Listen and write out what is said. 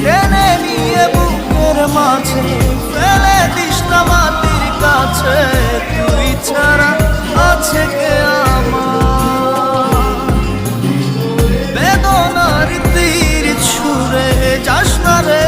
টেনে নিয়ে বুকের মাঝে ফেলে দিস না মাটির কাছে। তুই ছাড়া আছে কে আমার? বেদনার তীর ছুঁড়ে যাস না রে